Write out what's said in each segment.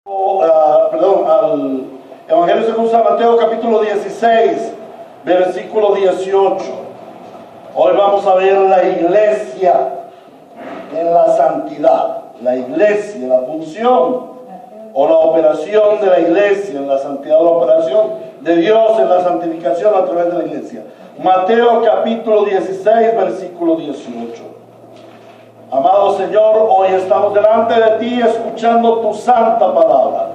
Al Evangelio según San Mateo capítulo 16, versículo 18. Hoy vamos a ver la iglesia en la santidad. La iglesia, la función o la operación de la iglesia en la santidad, o la operación de Dios en la santificación a través de la iglesia. Mateo capítulo 16, versículo 18. Amado Señor, hoy estamos delante de ti escuchando tu santa palabra.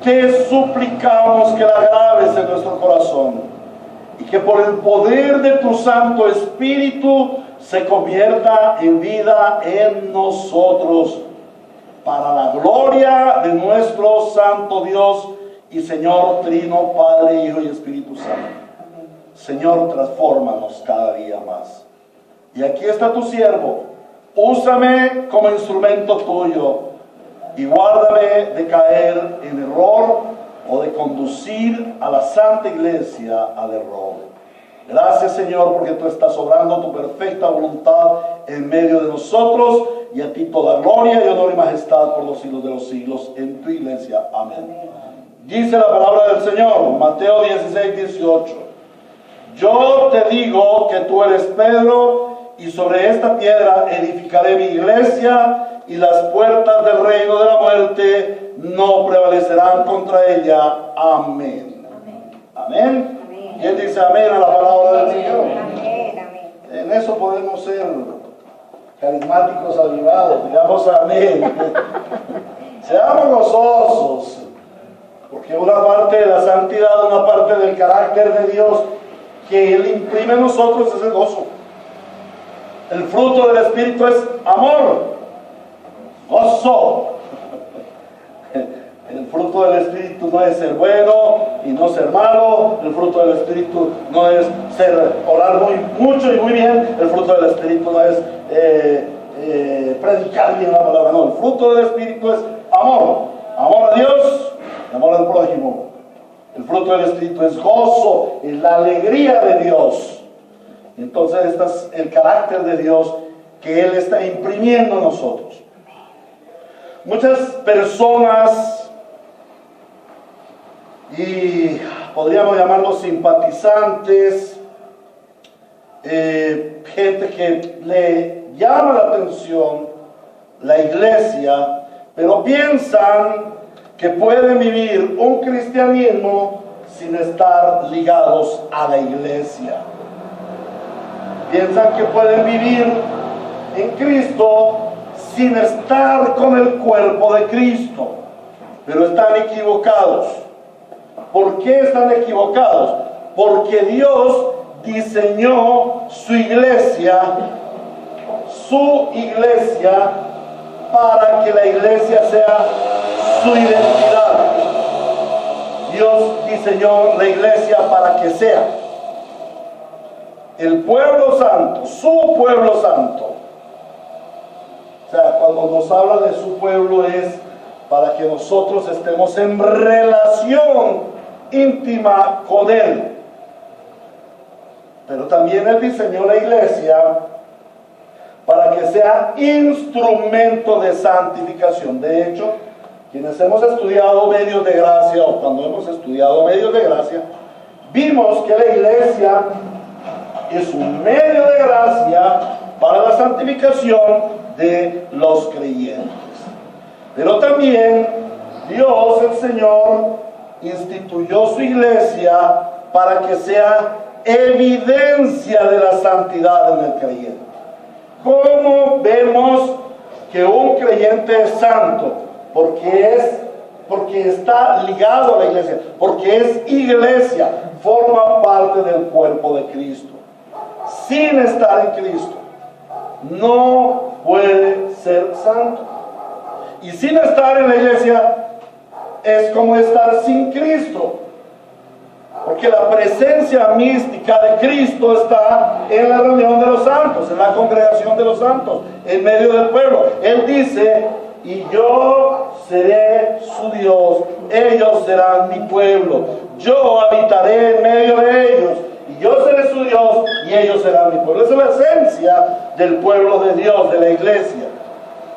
Te suplicamos que la graves en nuestro corazón y que por el poder de tu Santo Espíritu se convierta en vida en nosotros, para la gloria de nuestro Santo Dios y Señor Trino, Padre, Hijo y Espíritu Santo. Señor, transfórmanos cada día más. Y aquí está tu siervo. Úsame como instrumento tuyo y guárdame de caer en error o de conducir a la Santa Iglesia al error. Gracias, Señor, porque tú estás obrando tu perfecta voluntad en medio de nosotros, y a ti toda gloria y honor y majestad por los siglos de los siglos en tu iglesia. Amén. Dice la palabra del Señor, Mateo 16, 18. Yo te digo que tú eres Pedro, y sobre esta piedra edificaré mi iglesia, y las puertas del reino de la muerte no prevalecerán contra ella. Amén. Amén. Amén. ¿Quién dice amén a la palabra del Señor? Amén. Amén. En eso podemos ser carismáticos avivados. Digamos amén. Seamos gozosos, porque una parte de la santidad, una parte del carácter de Dios que Él imprime en nosotros es el gozo. El fruto del Espíritu es amor, gozo. El fruto del Espíritu no es ser bueno y no ser malo. El fruto del Espíritu no es orar mucho y muy bien. El fruto del Espíritu no es predicar bien la palabra. No, el fruto del Espíritu es amor. Amor a Dios y amor al prójimo. El fruto del Espíritu es gozo, es la alegría de Dios. Entonces este es el carácter de Dios que Él está imprimiendo en nosotros. Muchas personas, y podríamos llamarlos simpatizantes, gente que le llama la atención la iglesia, pero piensan que pueden vivir un cristianismo sin estar ligados a la iglesia. Piensan que pueden vivir en Cristo sin estar con el cuerpo de Cristo, pero están equivocados. ¿Por qué están equivocados? Porque Dios diseñó su iglesia para que la iglesia sea su identidad. Dios diseñó la iglesia para que sea el pueblo santo, su pueblo santo. O sea, cuando nos habla de su pueblo es para que nosotros estemos en relación íntima con Él. Pero también Él diseñó la iglesia para que sea instrumento de santificación. De hecho, quienes hemos estudiado medios de gracia, o cuando hemos estudiado medios de gracia, vimos que la iglesia es un medio de gracia para la santificación de los creyentes. Pero también Dios, el Señor, instituyó su iglesia para que sea evidencia de la santidad en el creyente. ¿Cómo vemos que un creyente es santo? Porque está ligado a la iglesia, porque es iglesia, forma parte del cuerpo de Cristo. Sin estar en Cristo no puede ser santo. Y sin estar en la iglesia es como estar sin Cristo, porque la presencia mística de Cristo está en la reunión de los santos, en la congregación de los santos, en medio del pueblo. Él dice: y yo seré su Dios, ellos serán mi pueblo, yo habitaré en medio de ellos, y yo seré su Dios y ellos serán mi pueblo. Esa es la esencia del pueblo de Dios, de la iglesia.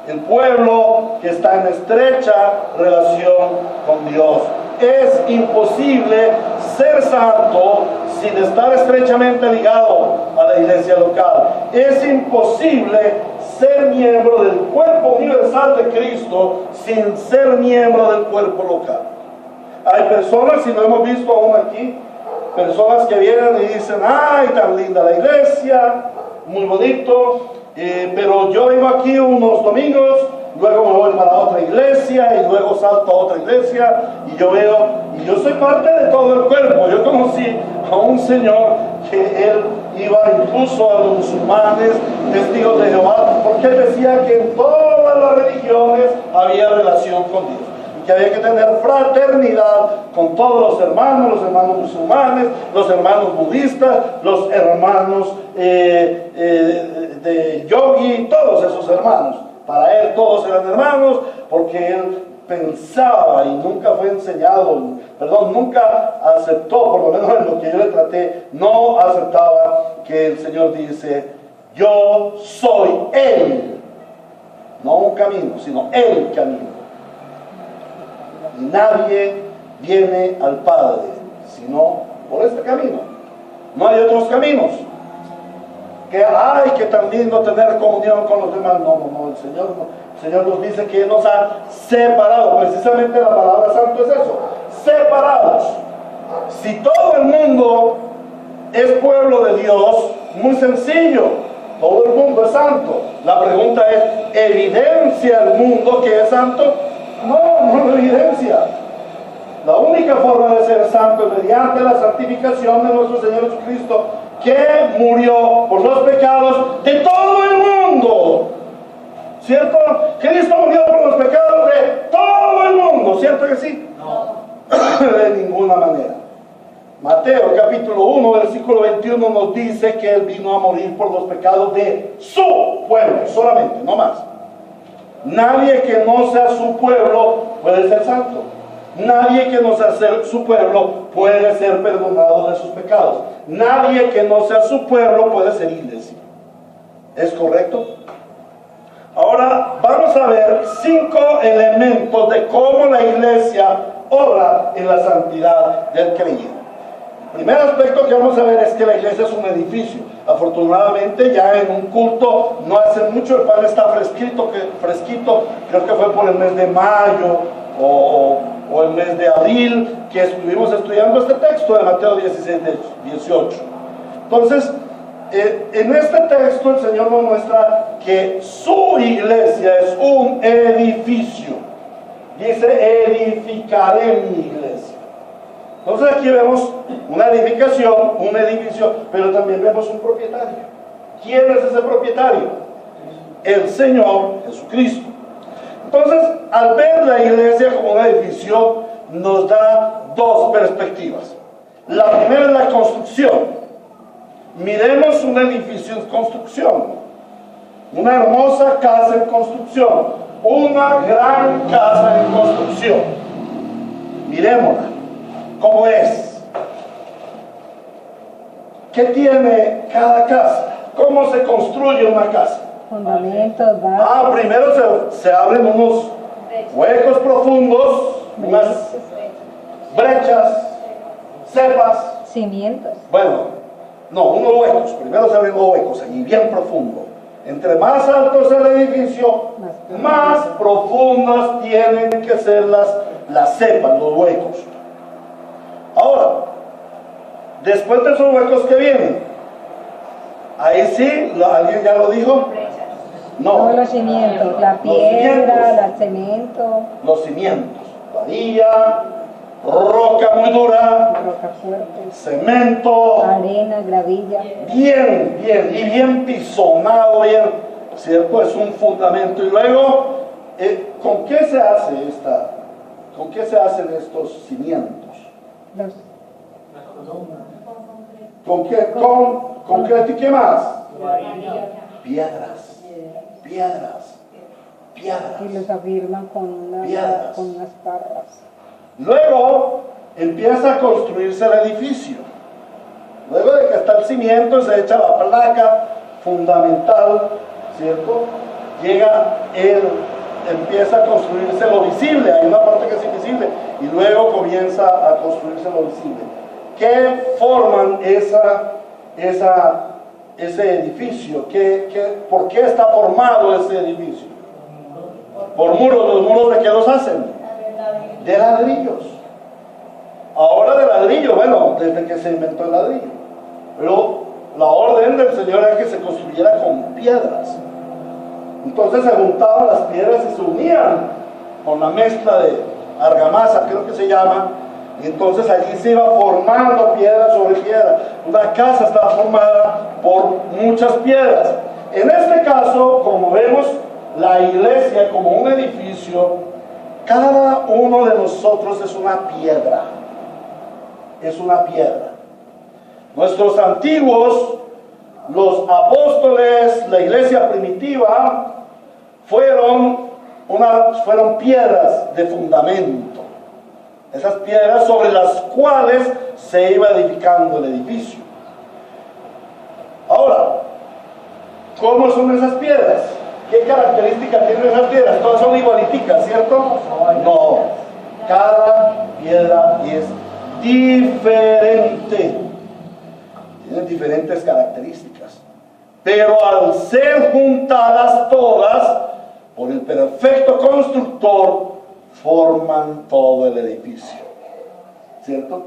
el pueblo que está en estrecha relación con Dios. Es imposible ser santo sin estar estrechamente ligado a la iglesia local. Es imposible ser miembro del cuerpo universal de Cristo sin ser miembro del cuerpo local. Hay personas, y lo hemos visto aún aquí, personas que vienen y dicen: ¡ay, tan linda la iglesia! Muy bonito, pero yo vengo aquí unos domingos, luego me voy para otra iglesia y luego salto a otra iglesia y yo veo, y yo soy parte de todo el cuerpo. Yo conocí a un señor que él iba incluso a los musulmanes, testigos de Jehová, porque él decía que en todas las religiones había relación con Dios, que había que tener fraternidad con todos los hermanos musulmanes, los hermanos budistas, los hermanos de yogi, todos esos hermanos. Para él todos eran hermanos, porque él pensaba y nunca fue enseñado, nunca aceptó, por lo menos en lo que yo le traté, no aceptaba que el Señor dice: yo soy Él, no un camino, sino el camino. Y nadie viene al Padre sino por este camino. No hay otros caminos. Que hay que tan lindo tener comunión con los demás. No, el Señor nos dice que Él nos ha separado. Precisamente la palabra santo es eso: separados. Si todo el mundo es pueblo de Dios, muy sencillo, todo el mundo es santo. La pregunta es: ¿evidencia el mundo que es santo? No lo evidencia. La única forma de ser santo es mediante la santificación de nuestro Señor Jesucristo, que murió por los pecados de todo el mundo. ¿Cierto? Cristo murió por los pecados de todo el mundo. ¿Cierto que sí? No. De ninguna manera. Mateo capítulo 1 versículo 21 nos dice que Él vino a morir por los pecados de su pueblo solamente, no más. Nadie que no sea su pueblo puede ser santo. Nadie que no sea su pueblo puede ser perdonado de sus pecados. Nadie que no sea su pueblo puede ser iglesia. ¿Es correcto? Ahora vamos a ver 5 elementos de cómo la iglesia obra en la santidad del creyente. El primer aspecto que vamos a ver es que la iglesia es un edificio. Afortunadamente ya en un culto no hace mucho el pan está fresquito, creo que fue por el mes de mayo o el mes de abril que estuvimos estudiando este texto de Mateo 16, 18. Entonces, en este texto el Señor nos muestra que su iglesia es un edificio. Dice: edificaré mi iglesia. Entonces aquí vemos una edificación, un edificio, pero también vemos un propietario. ¿Quién es ese propietario? El Señor Jesucristo. Entonces, al ver la iglesia como un edificio, nos da 2 perspectivas. La primera es la construcción. Miremos un edificio en construcción. Una hermosa casa en construcción. Una gran casa en construcción. Mirémosla. ¿Cómo es? ¿Qué tiene cada casa? ¿Cómo se construye una casa? Fundamentos, bases. Primero se abren unos huecos profundos, unas brechas, cepas. Cimientos. Unos huecos. Primero se abren los huecos, allí bien profundo. Entre más alto es el edificio, más profundas tienen que ser las cepas, los huecos. Ahora, después de esos huecos que vienen, ahí sí, ¿alguien ya lo dijo? No. Los cimientos, la piedra, el cemento. Los cimientos, varilla, roca muy dura, Roca fuerte. cemento, Arena, gravilla. bien pisonado, ¿cierto? Es un fundamento. Y luego, ¿con qué se hacen estos cimientos? ¿Con qué? Con concreto y qué más? Piedras. Y los afirman con unas barras. Luego empieza a construirse el edificio. Luego de que está el cimiento, se echa la placa fundamental, ¿cierto? empieza a construirse lo visible. Hay una parte que es invisible y luego comienza a construirse lo visible. ¿Qué forman ese edificio? ¿Por qué está formado ese edificio? Por muros. ¿Los muros de qué los hacen? De ladrillos. Ahora de ladrillo, bueno, desde que se inventó el ladrillo. Pero la orden del Señor era que se construyera con piedras. Entonces se juntaban las piedras y se unían con la mezcla de argamasa, creo que se llama, y entonces allí se iba formando piedra sobre piedra. Una casa estaba formada por muchas piedras. En este caso, como vemos la iglesia como un edificio, cada uno de nosotros es una piedra. Es una piedra. Nuestros antiguos, los apóstoles, la iglesia primitiva, fueron piedras de fundamento. Esas piedras sobre las cuales se iba edificando el edificio. Ahora, ¿cómo son esas piedras? ¿Qué características tienen esas piedras? Todas son igualiticas, ¿cierto? No. Cada piedra es diferente. Tienen diferentes características. Pero al ser juntadas todas por el perfecto constructor, forman todo el edificio. ¿Cierto?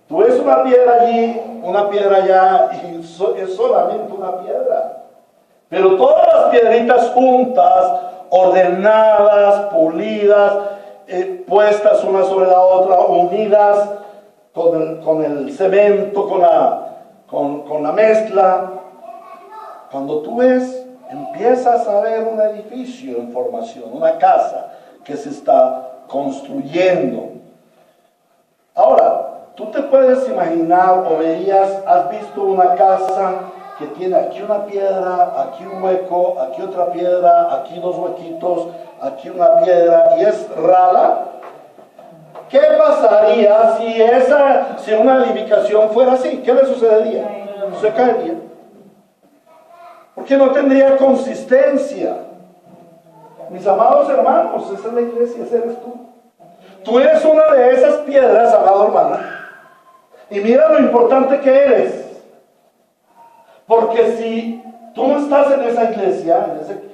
Tú ves una piedra allí, una piedra allá, y es solamente una piedra. Pero todas las piedritas juntas, ordenadas, pulidas, puestas una sobre la otra, unidas con el cemento, con la mezcla. Cuando tú ves, empiezas a ver un edificio en formación, una casa que se está construyendo. Ahora, tú te puedes imaginar o has visto una casa que tiene aquí una piedra, aquí un hueco, aquí otra piedra, aquí dos huequitos, aquí una piedra, y es rala. ¿Qué pasaría si una edificación fuera así? ¿Qué le sucedería? Se caería. Porque no tendría consistencia. Mis amados hermanos, esa es la iglesia, ese eres tú. Tú eres una de esas piedras, amado hermano. Y mira lo importante que eres. Porque si tú no estás en esa iglesia,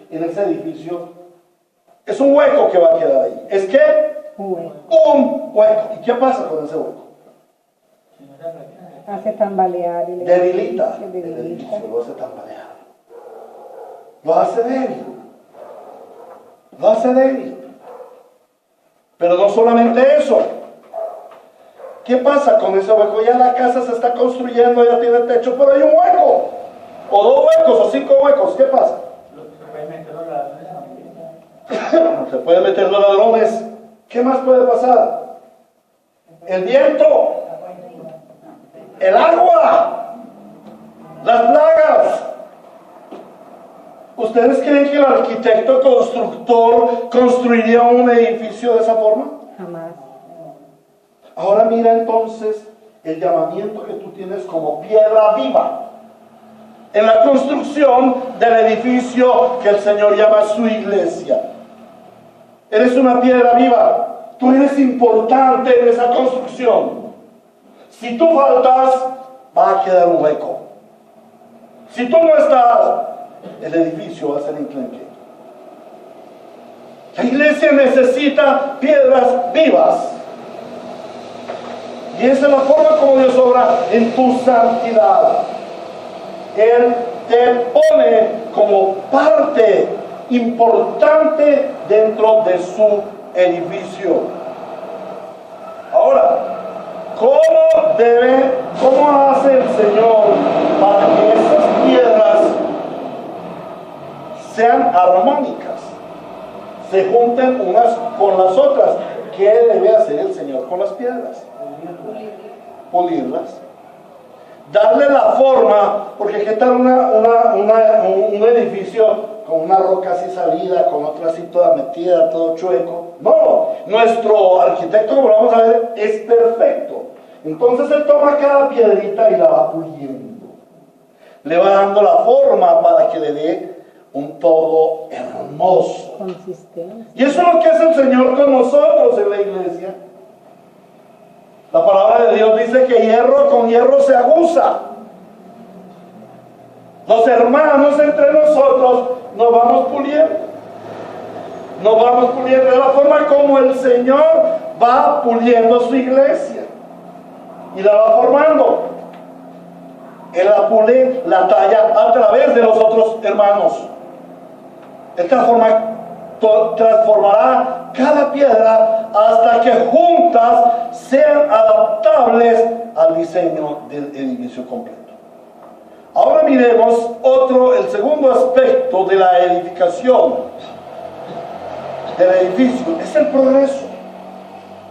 en ese edificio, es un hueco que va a quedar ahí. ¿Es qué? Un hueco. ¿Y qué pasa con ese hueco? Hace tambalear. Debilita el edificio, lo hace tambalear. Lo hace débil. Lo hace débil. Pero no solamente eso. ¿Qué pasa con ese hueco? Ya la casa se está construyendo, ya tiene techo, pero hay un hueco. O dos huecos, o 5 huecos. ¿Qué pasa? Se pueden meter los ladrones. ¿Qué más puede pasar? El viento. El agua. Las plagas. ¿Ustedes creen que el arquitecto constructor construiría un edificio de esa forma? Jamás. Ahora mira entonces el llamamiento que tú tienes como piedra viva en la construcción del edificio que el Señor llama su iglesia. Eres una piedra viva. Tú eres importante en esa construcción. Si tú faltas, va a quedar un hueco. Si tú no estás, el edificio va a ser enclenque. La iglesia necesita piedras vivas. Y esa es la forma como Dios obra en tu santidad. Él te pone como parte importante dentro de su edificio. Ahora, ¿cómo hace el Señor para que esas piedras sean armónicas? Se junten unas con las otras. ¿Qué debe hacer el Señor con las piedras? Pulirlas. Darle la forma, porque ¿qué tal un edificio con una roca así salida, con otra así toda metida, todo chueco? No, nuestro arquitecto, como vamos a ver, es perfecto. Entonces él toma cada piedrita y la va puliendo. Le va dando la forma para que le dé un todo hermoso. Consistencia. Y eso es lo que hace el Señor con nosotros en la iglesia. La palabra de Dios dice que hierro con hierro se aguza. Los hermanos entre nosotros nos vamos puliendo. Nos vamos puliendo de la forma como el Señor va puliendo su iglesia y la va formando. Él la pule, la talla a través de los otros hermanos. Él transformará cada piedra hasta que juntas sean adaptables al diseño del edificio completo. Ahora miremos el segundo aspecto de la edificación del edificio, es el progreso.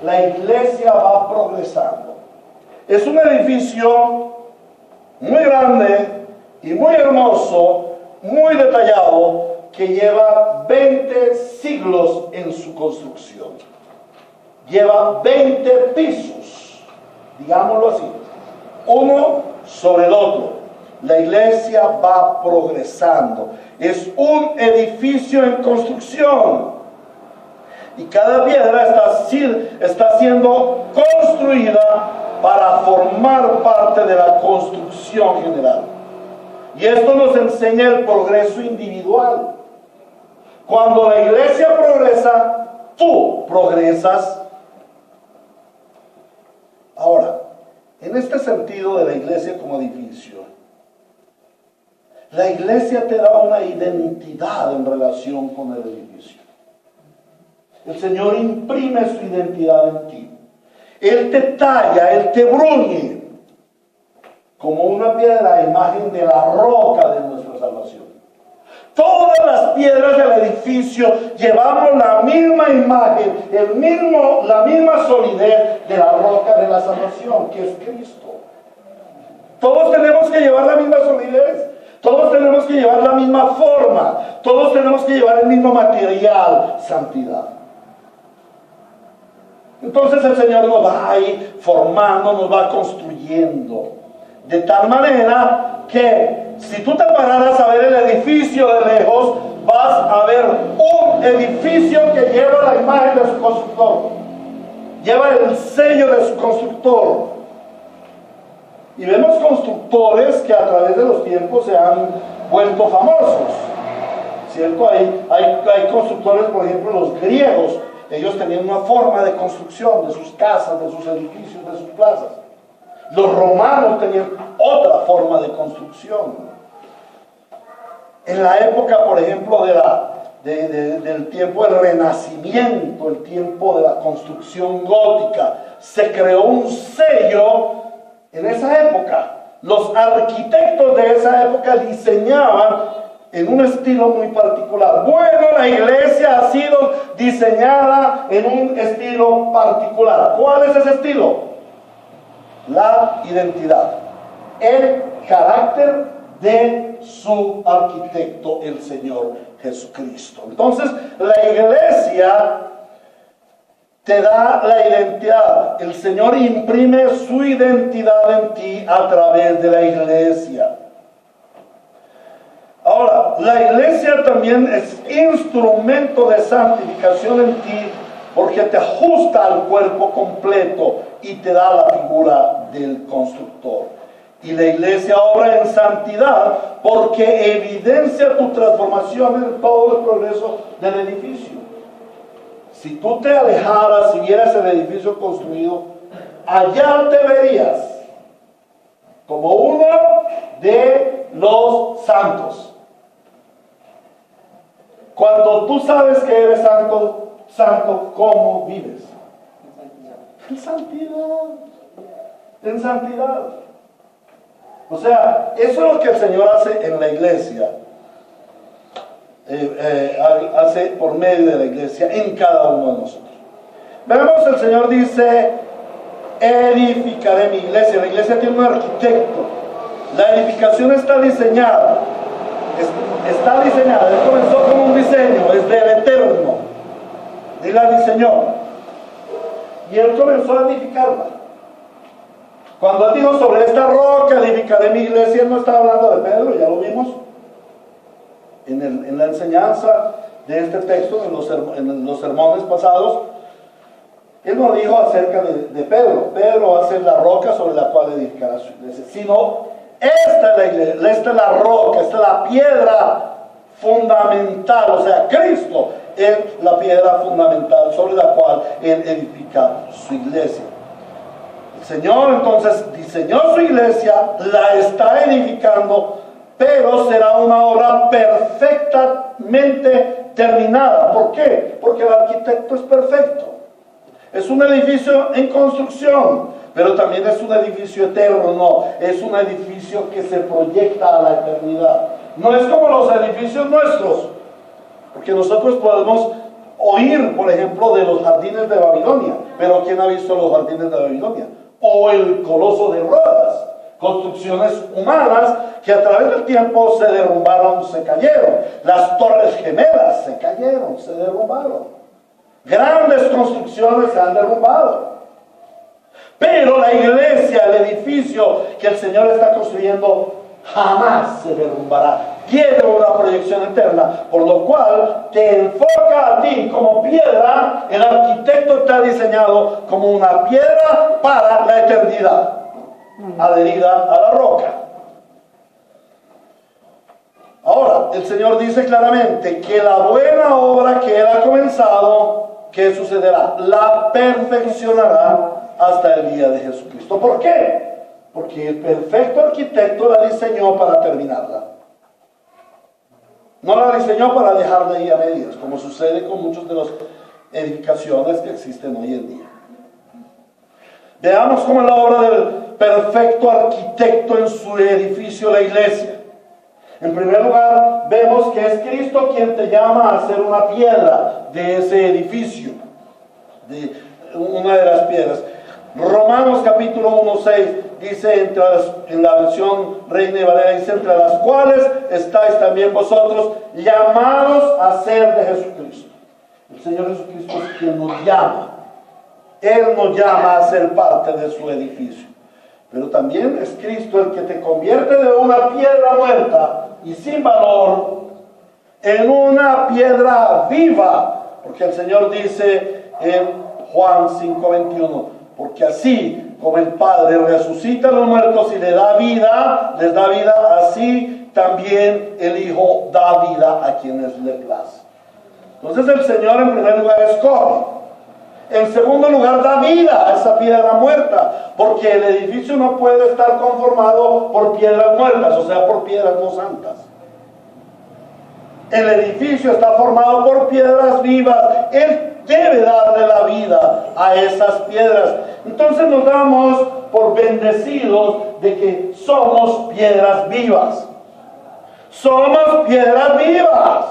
La iglesia va progresando. Es un edificio muy grande y muy hermoso, muy detallado, que lleva 20 siglos en su construcción. Lleva 20 pisos, digámoslo así, uno sobre el otro. La iglesia va progresando. Es un edificio en construcción. Y cada piedra está siendo construida para formar parte de la construcción general. Y esto nos enseña el progreso individual. Cuando la iglesia progresa, tú progresas. Ahora, en este sentido de la iglesia como edificio, la iglesia te da una identidad en relación con el edificio. El Señor imprime su identidad en ti. Él te talla, Él te bruñe como una piedra a imagen de la roca de nuestra salvación. Todas las piedras del edificio llevamos la misma imagen, la misma solidez de la roca de la salvación, que es Cristo. Todos tenemos que llevar la misma solidez, todos tenemos que llevar la misma forma, todos tenemos que llevar el mismo material, santidad. Entonces el Señor nos va a ir formando, nos va construyendo, de tal manera que si tú te pararas a ver el edificio de lejos, vas a ver un edificio que lleva la imagen de su constructor, lleva el sello de su constructor. Y vemos constructores que a través de los tiempos se han vuelto famosos, ¿cierto? Hay constructores, por ejemplo, los griegos. Ellos tenían una forma de construcción de sus casas, de sus edificios, de sus plazas. Los romanos tenían otra forma de construcción. En la época, por ejemplo, del tiempo del Renacimiento, el tiempo de la construcción gótica, se creó un sello en esa época. Los arquitectos de esa época diseñaban en un estilo muy particular. Bueno, la iglesia ha sido diseñada en un estilo particular. ¿Cuál es ese estilo? La identidad, el carácter de su arquitecto, el Señor Jesucristo. Entonces, la iglesia te da la identidad. El Señor imprime su identidad en ti a través de la iglesia. Ahora, la iglesia también es instrumento de santificación en ti, porque te ajusta al cuerpo completo y te da la figura del constructor. Y la iglesia obra en santidad porque evidencia tu transformación en todo el progreso del edificio. Si tú te alejaras y vieras el edificio construido, allá te verías como uno de los santos. Cuando tú sabes que eres santo, ¿cómo vives? En santidad. En santidad. O sea, eso es lo que el Señor hace en la iglesia. Hace por medio de la iglesia en cada uno de nosotros. Veamos, el Señor dice: edificaré mi iglesia. La iglesia tiene un arquitecto. La edificación está diseñada. Está diseñada. Él comenzó como un diseño, es del Eterno. Él la diseñó. Y Él comenzó a edificarla. Cuando Él dijo: sobre esta roca edificaré mi iglesia, Él no estaba hablando de Pedro, ya lo vimos. en la enseñanza de este texto, en los sermones pasados, él no dijo acerca de Pedro. Pedro va a ser la roca sobre la cual edificará su iglesia, sino esta es la iglesia, esta es la roca, esta es la piedra fundamental, o sea, Cristo es la piedra fundamental sobre la cual él edifica su iglesia. El Señor entonces diseñó su iglesia, la está edificando, pero será una obra perfectamente terminada. ¿Por qué? Porque el arquitecto es perfecto. Es un edificio en construcción, pero también es un edificio eterno, es un edificio que se proyecta a la eternidad. No es como los edificios nuestros, porque nosotros podemos oír, por ejemplo, de los jardines de Babilonia, pero ¿quién ha visto los jardines de Babilonia? O el Coloso de Rodas, construcciones humanas que a través del tiempo se derrumbaron, se cayeron. Las Torres Gemelas se cayeron, se derrumbaron. Grandes construcciones se han derrumbado. Pero la iglesia, el edificio que el Señor está construyendo, jamás se derrumbará. Tiene una proyección eterna, por lo cual te enfoca a ti como piedra. El arquitecto te ha diseñado como una piedra para la eternidad, adherida a la roca. Ahora, el Señor dice claramente que la buena obra que Él ha comenzado, ¿qué sucederá? La perfeccionará hasta el día de Jesucristo. ¿Por qué? Porque el perfecto arquitecto la diseñó para terminarla. No la diseñó para dejarla ahí a medias, como sucede con muchas de las edificaciones que existen hoy en día. Veamos cómo es la obra del perfecto arquitecto en su edificio, la iglesia. En primer lugar, vemos que es Cristo quien te llama a ser una piedra de ese edificio, de una de las piedras. Romanos capítulo 1:6 dice, en la versión Reina y Valera, dice, entre las cuales estáis también vosotros llamados a ser de Jesucristo. El Señor Jesucristo es quien nos llama. Él nos llama a ser parte de su edificio. Pero también es Cristo el que te convierte de una piedra muerta y sin valor en una piedra viva. Porque el Señor dice en Juan 5:21, porque así como el Padre resucita a los muertos y les da vida, así también el Hijo da vida a quienes le place. Entonces el Señor en primer lugar escoge. En segundo lugar, da vida a esa piedra muerta, porque el edificio no puede estar conformado por piedras muertas, o sea, por piedras no santas. El edificio está formado por piedras vivas. Él debe darle la vida a esas piedras. Entonces nos damos por bendecidos de que somos piedras vivas. Somos piedras vivas.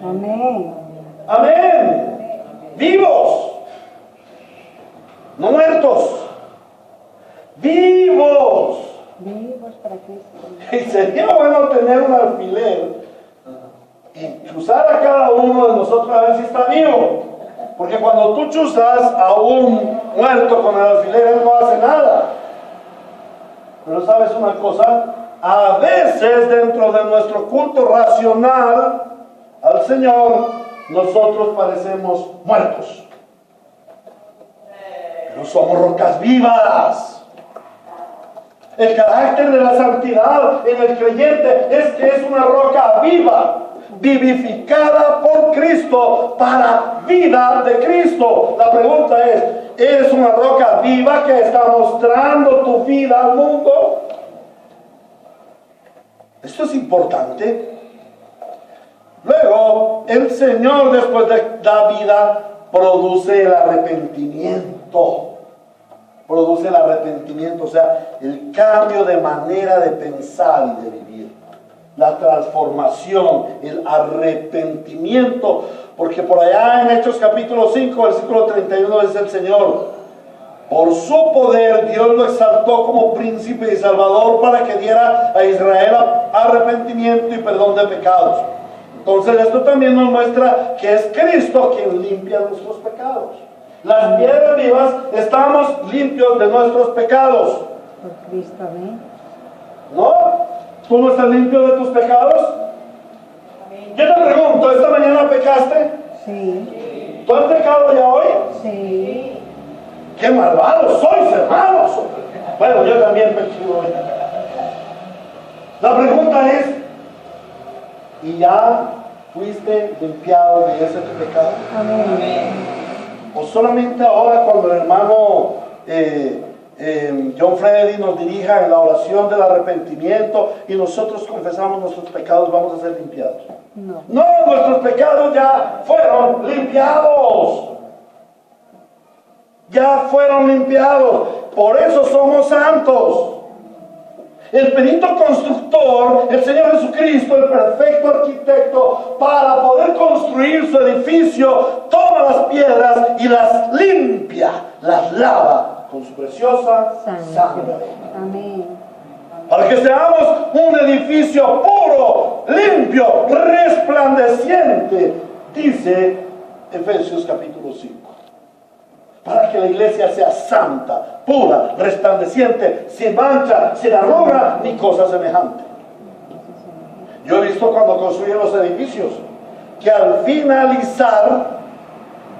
Amén. Amén. Vivos. No muertos, vivos. Vivos para Cristo. Y sería bueno tener un alfiler y chuzar a cada uno de nosotros a ver si está vivo. Porque cuando tú chuzas a un muerto con el alfiler, él no hace nada. Pero sabes una cosa, a veces dentro de nuestro culto racional al Señor, nosotros parecemos muertos. No somos rocas vivas. El carácter de la santidad en el creyente es que es una roca viva, vivificada por Cristo para vida de Cristo. La pregunta es, ¿eres una roca viva que está mostrando tu vida al mundo? Esto es importante. Luego, el Señor, después de la vida, produce el arrepentimiento. Produce el arrepentimiento, o sea, el cambio de manera de pensar y de vivir. La transformación, el arrepentimiento. Porque por allá en Hechos capítulo 5, versículo 31 dice el Señor: por su poder Dios lo exaltó como príncipe y salvador para que diera a Israel arrepentimiento y perdón de pecados. Entonces esto también nos muestra que es Cristo quien limpia nuestros pecados. Las piedras vivas estamos limpios de nuestros pecados. Por Cristo, amén. ¿No? ¿Tú no estás limpio de tus pecados? Yo te pregunto, ¿esta mañana pecaste? Sí. ¿Tú has pecado ya hoy? Sí. ¡Qué malvados sois, hermanos! Bueno, yo también pequé hoy. La pregunta es, ¿y ya fuiste limpiado de ese tu pecado? Amén. ¿O solamente ahora cuando el hermano John Freddy nos dirija en la oración del arrepentimiento y nosotros confesamos nuestros pecados, vamos a ser limpiados? No. No, nuestros pecados ya fueron limpiados. Ya fueron limpiados. Por eso somos santos. El perito constructor, el Señor Jesucristo, el perfecto arquitecto, para poder construir su edificio, toma las piedras y las limpia, las lava con su preciosa sangre. Amén. Para que seamos un edificio puro, limpio, resplandeciente, dice Efesios capítulo 5. Para que la iglesia sea santa, pura, resplandeciente, sin mancha, sin arruga, ni cosa semejante. Yo he visto cuando construyen los edificios, que al finalizar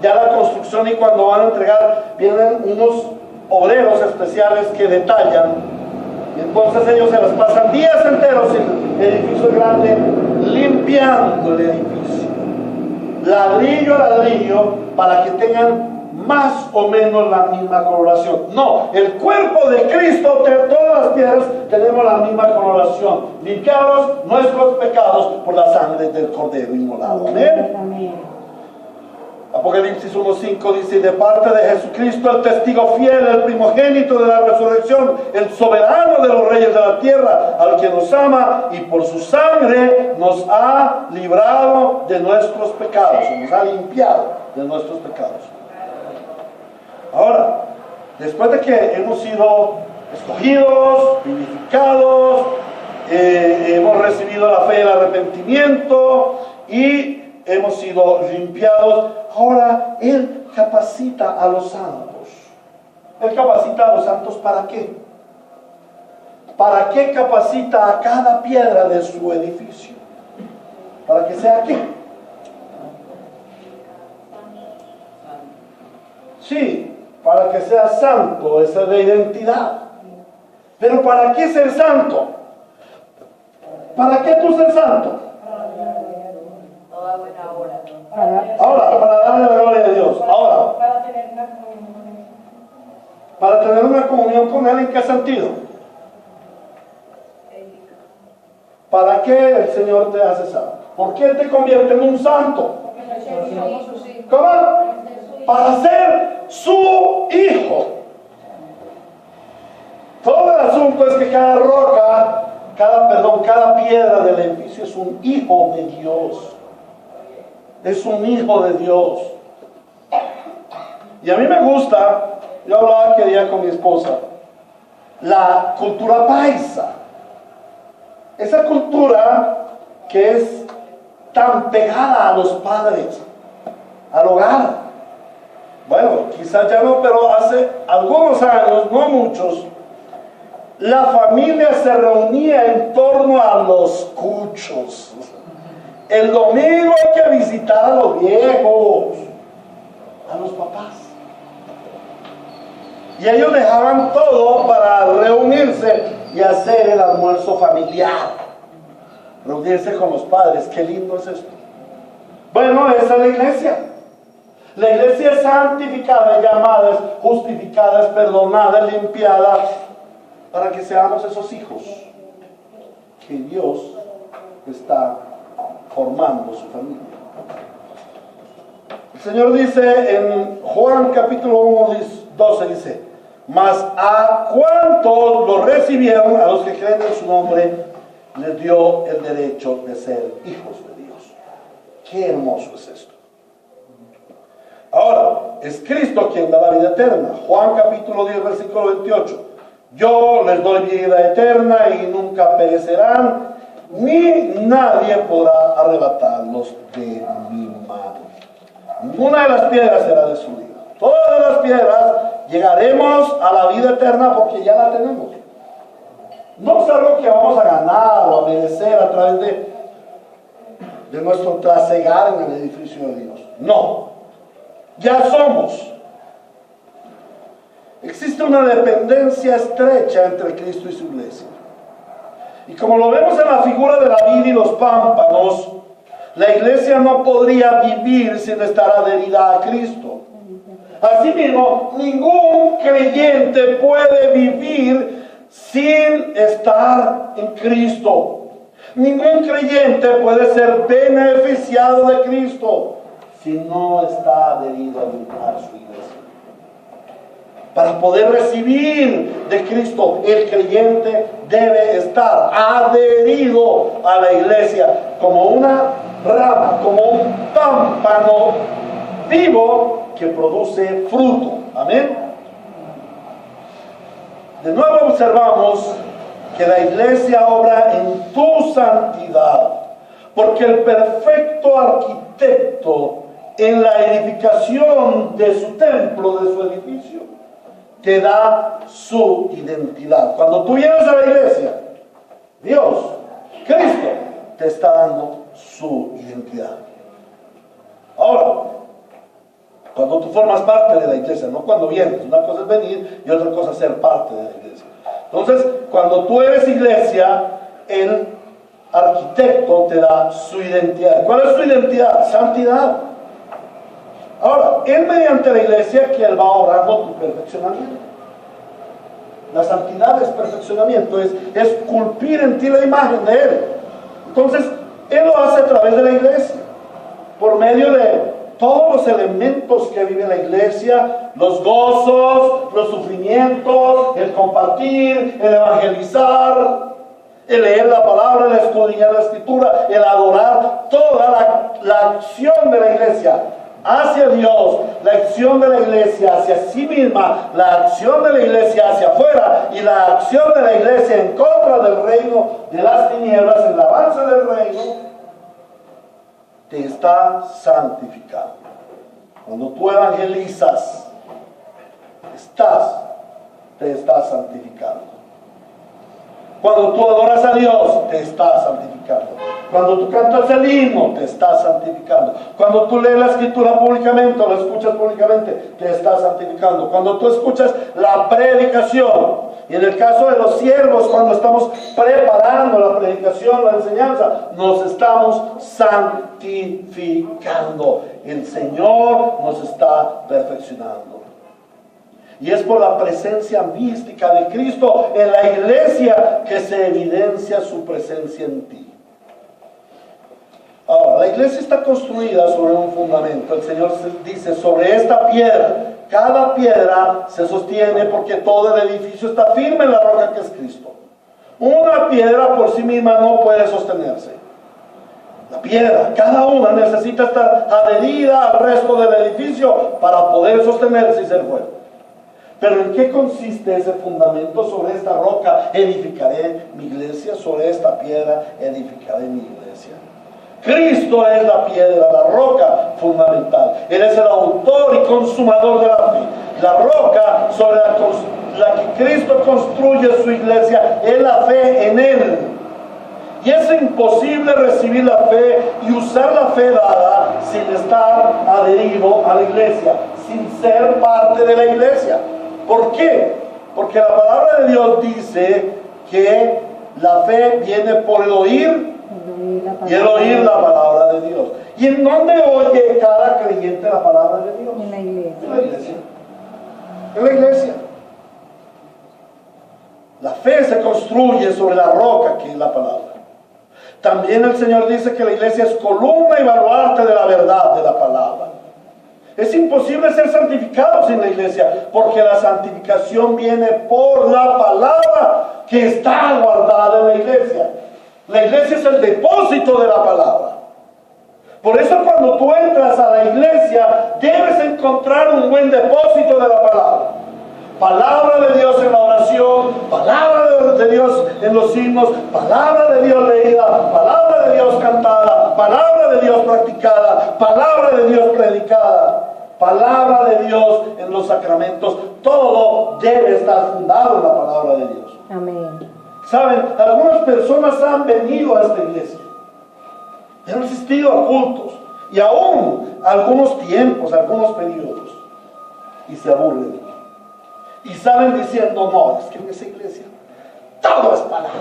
ya la construcción y cuando van a entregar, vienen unos obreros especiales que detallan, y entonces ellos se las pasan días enteros en el edificio grande, limpiando el edificio, ladrillo a ladrillo, para que tengan más o menos la misma coloración. No, el cuerpo de Cristo, todas las piedras tenemos la misma coloración, limpiados nuestros pecados por la sangre del Cordero inmolado. Amén. Amén. Apocalipsis 1:5 dice: de parte de Jesucristo, el testigo fiel, el primogénito de la resurrección, el soberano de los reyes de la tierra, al que nos ama y por su sangre nos ha librado de nuestros pecados, nos ha limpiado de nuestros pecados. Ahora, después de que hemos sido escogidos, vivificados, hemos recibido la fe y el arrepentimiento y hemos sido limpiados, ahora Él capacita a los santos. ¿Él capacita a los santos para qué? ¿Para qué capacita a cada piedra de su edificio? ¿Para que sea qué? Sí, para que sea santo, esa es de identidad. Pero ¿para qué ser santo? ¿Para qué tú ser santo? Ahora, para darle la gloria a Dios. Ahora, para tener una comunión con Él, ¿en qué sentido? ¿Para qué el Señor te hace santo? ¿Por qué te convierte en un santo? ¿Cómo? Para ser su hijo. Todo el asunto es que cada roca, cada piedra del edificio es un hijo de Dios. Es un hijo de Dios. Y a mí me gusta, yo hablaba aquel día con mi esposa, la cultura paisa. Esa cultura que es tan pegada a los padres, al hogar. Bueno, quizás ya no, pero hace algunos años, no muchos, la familia se reunía en torno a los cuchos. El domingo hay que visitar a los viejos, a los papás. Y ellos dejaban todo para reunirse y hacer el almuerzo familiar. Reunirse con los padres, qué lindo es esto. Bueno, esa es la iglesia. La iglesia es santificada, llamada, es justificada, es perdonada, es limpiada, para que seamos esos hijos que Dios está formando su familia. El Señor dice en Juan capítulo 1:12, dice: mas a cuantos lo recibieron, a los que creen en su nombre, les dio el derecho de ser hijos de Dios. Qué hermoso es esto. Ahora, es Cristo quien da la vida eterna. Juan capítulo 10, versículo 28. Yo les doy vida eterna y nunca perecerán, ni nadie podrá arrebatarlos de mi mano. Ninguna de las piedras será destruida. Todas las piedras llegaremos a la vida eterna porque ya la tenemos. No es algo que vamos a ganar o a merecer a través de de nuestro trasegar en el edificio de Dios. No, ya somos. Existe una dependencia estrecha entre Cristo y su iglesia. Y como lo vemos en la figura de la vid y los pámpanos, la iglesia no podría vivir sin estar adherida a Cristo. Asimismo, ningún creyente puede vivir sin estar en Cristo. Ningún creyente puede ser beneficiado de Cristo si no está adherido a su iglesia. Para poder recibir de Cristo, el creyente debe estar adherido a la iglesia como una rama, como un pámpano vivo que produce fruto. Amén. De nuevo observamos que la iglesia obra en tu santidad, porque el perfecto arquitecto en la edificación de su templo, de su edificio, te da su identidad. Cuando tú vienes a la iglesia, Dios, Cristo, te está dando su identidad. Ahora, cuando tú formas parte de la iglesia, no cuando vienes, una cosa es venir y otra cosa es ser parte de la iglesia. Entonces, cuando tú eres iglesia, el arquitecto te da su identidad. ¿Cuál es su identidad? Santidad. Ahora, es mediante la iglesia que Él va obrando tu perfeccionamiento. La santidad es perfeccionamiento, es esculpir en ti la imagen de Él. Entonces, Él lo hace a través de la iglesia, por medio de todos los elementos que vive la iglesia, los gozos, los sufrimientos, el compartir, el evangelizar, el leer la palabra, el escudriñar la escritura, el adorar, toda la acción de la iglesia hacia Dios, la acción de la iglesia hacia sí misma, la acción de la iglesia hacia afuera y la acción de la iglesia en contra del reino de las tinieblas, el avance del reino, te está santificando. Cuando tú evangelizas, te estás santificando. Cuando tú adoras a Dios, te estás santificando. Cuando tú cantas el himno, te estás santificando. Cuando tú lees la escritura públicamente o la escuchas públicamente, te estás santificando. Cuando tú escuchas la predicación, y en el caso de los siervos, cuando estamos preparando la predicación, la enseñanza, nos estamos santificando. El Señor nos está perfeccionando. Y es por la presencia mística de Cristo en la iglesia que se evidencia su presencia en ti. Ahora, la iglesia está construida sobre un fundamento. El Señor dice, sobre esta piedra, cada piedra se sostiene porque todo el edificio está firme en la roca que es Cristo. Una piedra por sí misma no puede sostenerse. La piedra, cada una necesita estar adherida al resto del edificio para poder sostenerse y ser fuerte. Pero ¿en qué consiste ese fundamento? Sobre esta roca edificaré mi iglesia, sobre esta piedra edificaré mi iglesia. Cristo es la piedra, la roca fundamental. Él es el autor y consumador de la fe. La roca sobre la que Cristo construye su iglesia es la fe en Él. Y es imposible recibir la fe y usar la fe dada sin estar adherido a la iglesia, sin ser parte de la iglesia. ¿Por qué? Porque la palabra de Dios dice que la fe viene por el oír y el oír la palabra de Dios. ¿Y en dónde oye cada creyente la palabra de Dios? En la iglesia. En la iglesia. En la iglesia. La fe se construye sobre la roca que es la palabra. También el Señor dice que la iglesia es columna y baluarte de la verdad de la palabra. Es imposible ser santificados en la iglesia, porque la santificación viene por la palabra que está guardada en la iglesia. La iglesia es el depósito de la palabra. Por eso cuando tú entras a la iglesia, debes encontrar un buen depósito de la palabra. Palabra de Dios en la oración, palabra de Dios en los himnos, palabra de Dios leída, palabra de Dios cantada, palabra de Dios practicada, palabra de Dios predicada, palabra de Dios en los sacramentos. Todo debe estar fundado en la palabra de Dios. Amén. Saben, algunas personas han venido a esta iglesia. Han asistido a cultos y aún algunos tiempos, algunos periodos, y se aburren y salen diciendo: no, es que en esa iglesia todo es palabra.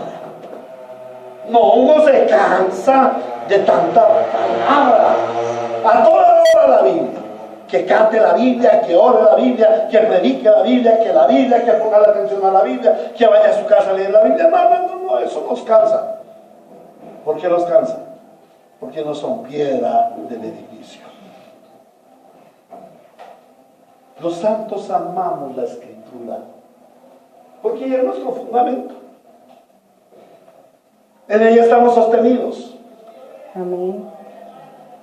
No, uno se cansa de tanta palabra. A toda hora la Biblia. Que cante la Biblia, que ore la Biblia, que predique la Biblia, que ponga la atención a la Biblia, que vaya a su casa a leer la Biblia. No, eso nos cansa. ¿Por qué nos cansa? Porque no son piedra del edificio. Los santos amamos la Escritura, porque ella es nuestro fundamento. En ella estamos sostenidos. Amén.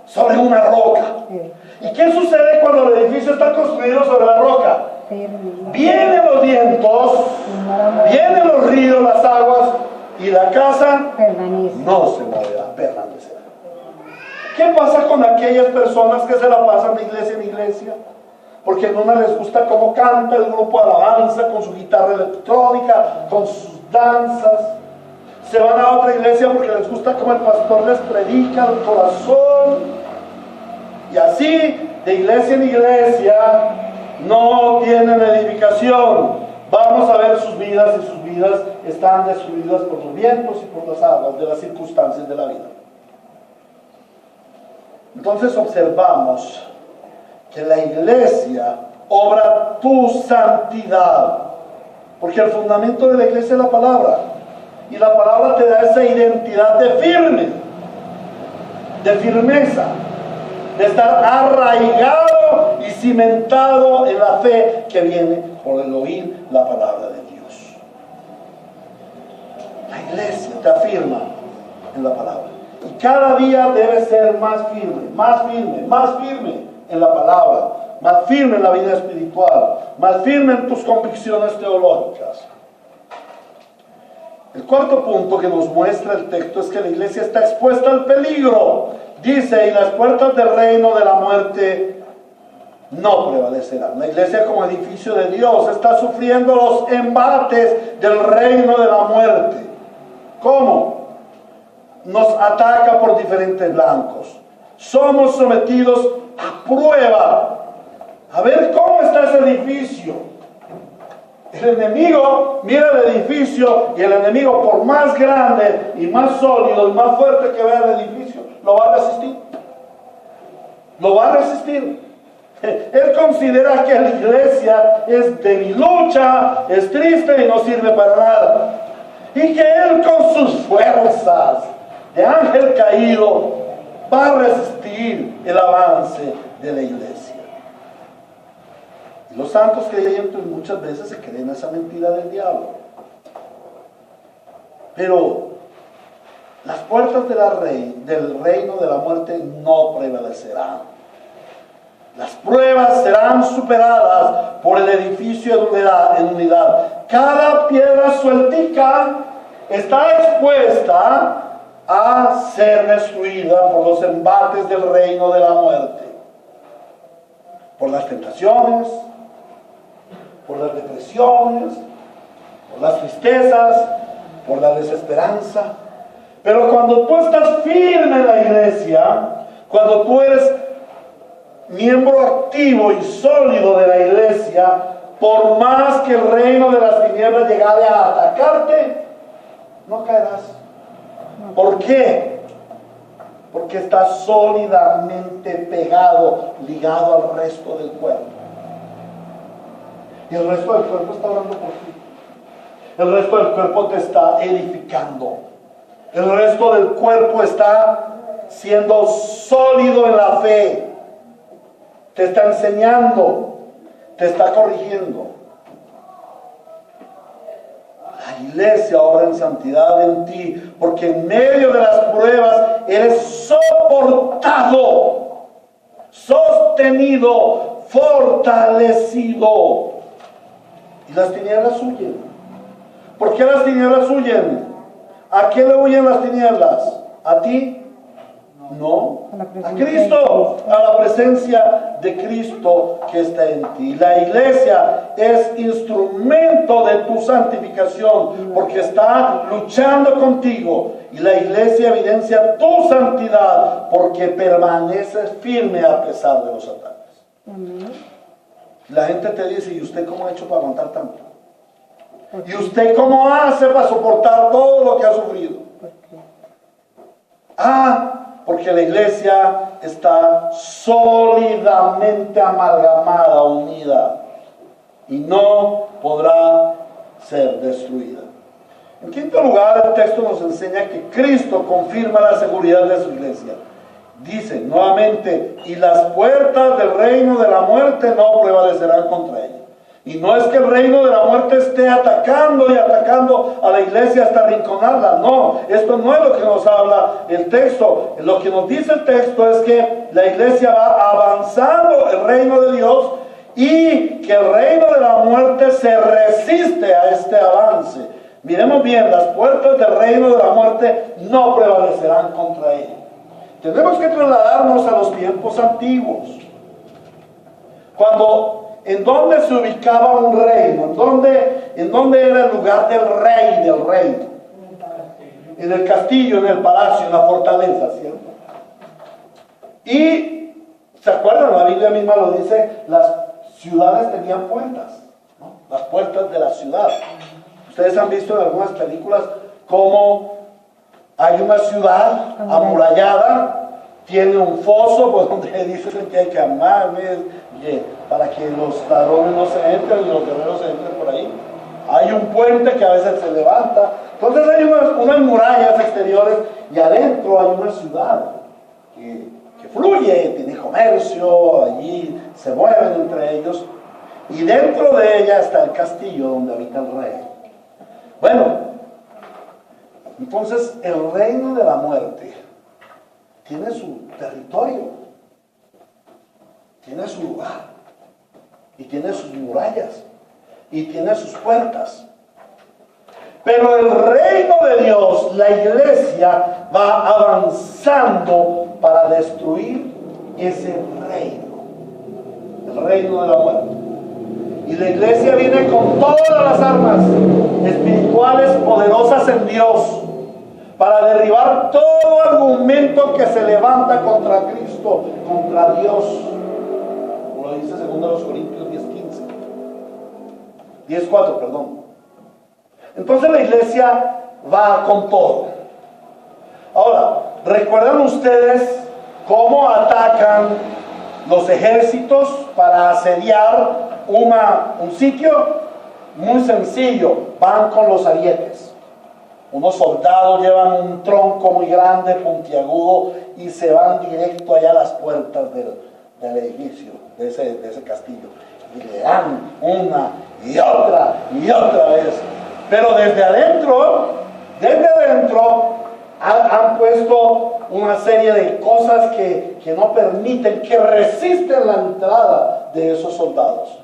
Sobre una roca. Sí. ¿Y qué sucede cuando el edificio está construido sobre la roca? Vienen los vientos, vienen los ríos, las aguas, y la casa no se moverá, permanecerá. ¿Qué pasa con aquellas personas que se la pasan de iglesia en iglesia? Porque en una les gusta cómo canta el grupo de alabanza, con su guitarra electrónica, con sus danzas. Se van a otra iglesia porque les gusta cómo el pastor les predica el corazón. Y así, de iglesia en iglesia, no tienen edificación. Vamos a ver sus vidas, y sus vidas están destruidas por los vientos y por las aguas de las circunstancias de la vida. Entonces observamos que la iglesia obra tu santidad, porque el fundamento de la iglesia es la palabra, y la palabra te da esa identidad de firme, de firmeza, de estar arraigado y cimentado en la fe que viene por el oír la palabra de Dios. La iglesia te afirma en la palabra, y cada día debe ser más firme, más firme, más firme en la palabra, más firme en la vida espiritual, más firme en tus convicciones teológicas. El cuarto punto que nos muestra el texto es que la iglesia está expuesta al peligro. Dice: y las puertas del reino de la muerte no prevalecerán. La iglesia, como edificio de Dios, está sufriendo los embates del reino de la muerte. ¿Cómo? Nos ataca por diferentes blancos. Somos sometidos a prueba. A ver cómo está ese edificio. El enemigo mira el edificio, y el enemigo, por más grande y más sólido y más fuerte que vea el edificio, lo va a resistir. Lo va a resistir. Él considera que la iglesia es debilucha, es triste y no sirve para nada. Y que él, con sus fuerzas de ángel caído, va a resistir el avance de la iglesia. Los santos creyentes muchas veces se creen esa mentira del diablo. Pero las puertas del reino de la muerte no prevalecerán. Las pruebas serán superadas por el edificio en unidad. Cada piedra sueltica está expuesta a ser destruida por los embates del reino de la muerte. Por las tentaciones, por las depresiones, por las tristezas, por la desesperanza. Pero cuando tú estás firme en la iglesia, cuando tú eres miembro activo y sólido de la iglesia, por más que el reino de las tinieblas llegare a atacarte, no caerás. ¿Por qué? Porque estás sólidamente pegado, ligado al resto del cuerpo. Y el resto del cuerpo está orando por ti. El resto del cuerpo te está edificando. El resto del cuerpo está siendo sólido en la fe. Te está enseñando, te está corrigiendo. La iglesia obra en santidad en ti, porque en medio de las pruebas eres soportado, sostenido, fortalecido. Y las tinieblas huyen. ¿Por qué las tinieblas huyen? ¿A qué le huyen las tinieblas? ¿A ti? No, a Cristo, a la presencia de Cristo que está en ti. La iglesia es instrumento de tu santificación, porque está luchando contigo. Y la iglesia evidencia tu santidad, porque permaneces firme a pesar de los ataques. Amén. La gente te dice, ¿y usted cómo ha hecho para aguantar tanto? ¿Y usted cómo hace para soportar todo lo que ha sufrido? ¿Por qué? Porque la iglesia está sólidamente amalgamada, unida, y no podrá ser destruida. En quinto lugar, el texto nos enseña que Cristo confirma la seguridad de su iglesia. Dice nuevamente, y las puertas del reino de la muerte no prevalecerán contra ella. Y no es que el reino de la muerte esté atacando y atacando a la iglesia hasta arrinconarla. No, esto no es lo que nos habla el texto. Lo que nos dice el texto es que la iglesia va avanzando el reino de Dios y que el reino de la muerte se resiste a este avance. Miremos bien, las puertas del reino de la muerte no prevalecerán contra ella. Tenemos que trasladarnos a los tiempos antiguos. ¿En dónde se ubicaba un reino? ¿En dónde era el lugar del rey, del reino? En el castillo, en el palacio, en la fortaleza, ¿cierto? Y, ¿se acuerdan? La Biblia misma lo dice, las ciudades tenían puertas, ¿no? Las puertas de la ciudad. Ustedes han visto en algunas películas cómo hay una ciudad amurallada, tiene un foso por donde dicen que hay que amar, para que los ladrones no se entren y los guerreros se entren por ahí. Hay un puente que a veces se levanta. Entonces hay unas murallas exteriores y adentro hay una ciudad que fluye, tiene comercio, allí se mueven entre ellos. Y dentro de ella está el castillo donde habita el rey. Bueno, entonces el reino de la muerte tiene su territorio, tiene su lugar, y tiene sus murallas, y tiene sus puertas. Pero el reino de Dios, la iglesia, va avanzando para destruir ese reino, el reino de la muerte. Y la iglesia viene con todas las armas espirituales poderosas en Dios para derribar todo argumento que se levanta contra Cristo, contra Dios. Como lo dice 2 Corintios 10:4, perdón. Entonces la iglesia va con todo. Ahora, ¿recuerdan ustedes cómo atacan los ejércitos para asediar un sitio? Muy sencillo, van con los arietes. Unos soldados llevan un tronco muy grande, puntiagudo, y se van directo allá a las puertas del edificio, de ese castillo. Y le dan una y otra vez. Pero desde adentro han puesto una serie de cosas que no permiten, que resisten la entrada de esos soldados.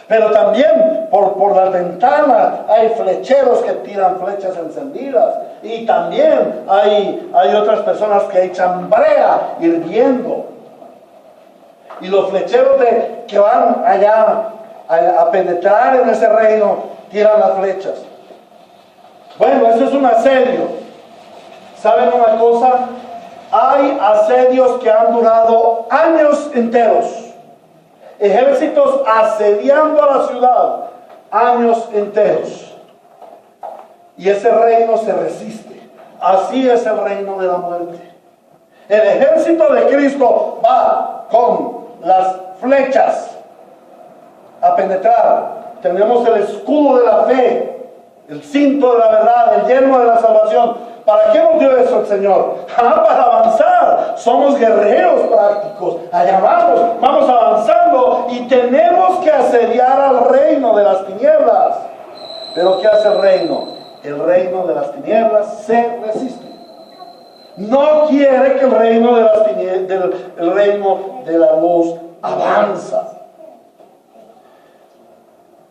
Pero también por las ventanas hay flecheros que tiran flechas encendidas, y también hay otras personas que echan brea hirviendo, y los flecheros que van allá a penetrar en ese reino tiran las flechas. Bueno, eso es un asedio. ¿Saben una cosa? Hay asedios que han durado años enteros. Ejércitos asediando a la ciudad años enteros, y ese reino se resiste. Así es el reino de la muerte. El ejército de Cristo va con las flechas a penetrar. Tenemos el escudo de la fe, el cinto de la verdad, el yelmo de la salvación. ¿Para qué nos dio eso el Señor? Para avanzar. Somos guerreros prácticos. Allá vamos avanzando, y tenemos que asediar al reino de las tinieblas. Pero ¿qué hace el reino? El reino de las tinieblas se resiste. No quiere que el reino de la luz avanza.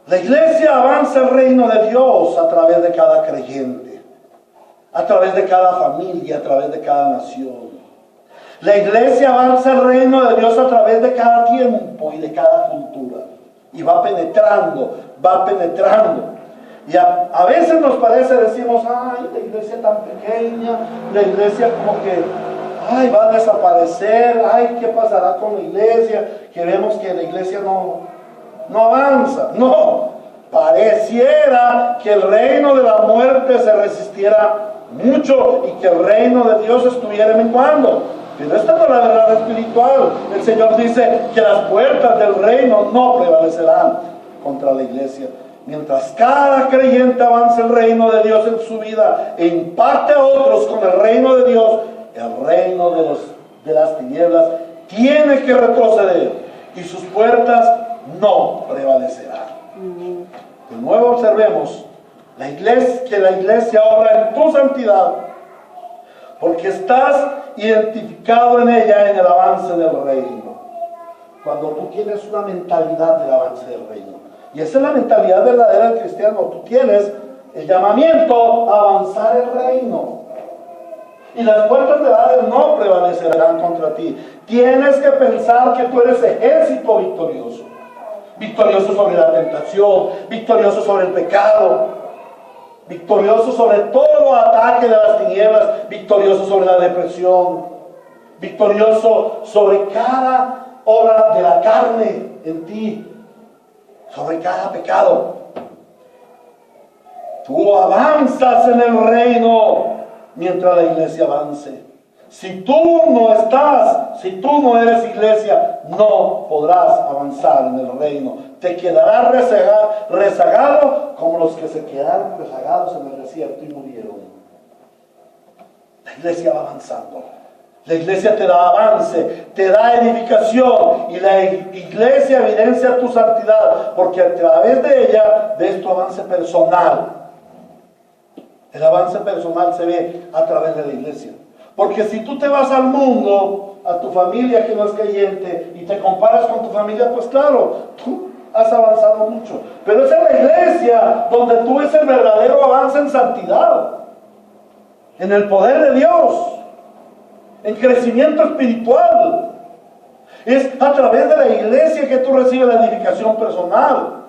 La iglesia avanza el reino de Dios a través de cada creyente, a través de cada familia, a través de cada nación. La iglesia avanza el reino de Dios a través de cada tiempo y de cada cultura. y va penetrando, va penetrando. Y a veces nos parece, decimos, ay, la iglesia tan pequeña, la iglesia como que, ay, va a desaparecer, ay, ¿qué pasará con la iglesia? Que vemos que la iglesia no avanza. No, pareciera que el reino de la muerte se resistiera mucho y que el reino de Dios estuviera menguando. Pero esta no es la verdad espiritual. El Señor dice que las puertas del reino no prevalecerán contra la iglesia. Mientras cada creyente avance el reino de Dios en su vida e impacte a otros con el reino de Dios, el reino de las tinieblas tiene que retroceder y sus puertas no prevalecerán. De nuevo observemos que la iglesia obra en tu santidad porque estás identificado en ella en el avance del reino. Cuando tú tienes una mentalidad del avance del reino, y esa es la mentalidad verdadera del cristiano, tú tienes el llamamiento a avanzar el reino. Y las puertas del Hades no prevalecerán contra ti. Tienes que pensar que tú eres ejército victorioso. Victorioso sobre la tentación, victorioso sobre el pecado, victorioso sobre todo ataque de las tinieblas, victorioso sobre la depresión, victorioso sobre cada obra de la carne en ti, sobre cada pecado. Tú avanzas en el reino mientras la iglesia avance. Si tú no eres iglesia, no podrás avanzar en el reino. Te quedarás rezagado como los que se quedaron rezagados en el desierto y murieron. La iglesia va avanzando. La iglesia te da avance, te da edificación, y la iglesia evidencia tu santidad, porque a través de ella ves tu avance personal. El avance personal se ve a través de la iglesia. Porque si tú te vas al mundo, a tu familia que no es creyente, y te comparas con tu familia, pues claro, tú has avanzado mucho. Pero es en la iglesia donde tú ves el verdadero avance en santidad, en el poder de Dios, en crecimiento espiritual. Es a través de la iglesia que tú recibes la edificación personal.